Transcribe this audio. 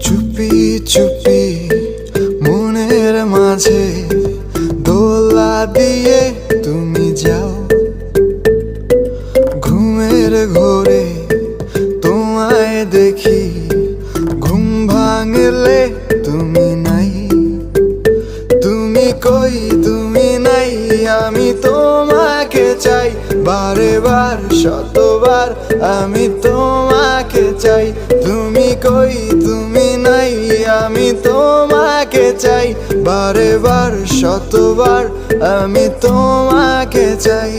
চুপি চুপি মনের মাঝে দোলা দিয়ে তুমি যাও, ঘুমের ঘোরে তোমায় দেখি, ঘুম ভাঙলে তুমি নাই। তুমি কই তুমি নাই, আমি তোমাকে চাই, বারে বার শতবার আমি তোমাকে চাই। তুমি কই তুমি নাই, আমি তোমাকে চাই, বারে বার শতবার আমি তোমাকে চাই।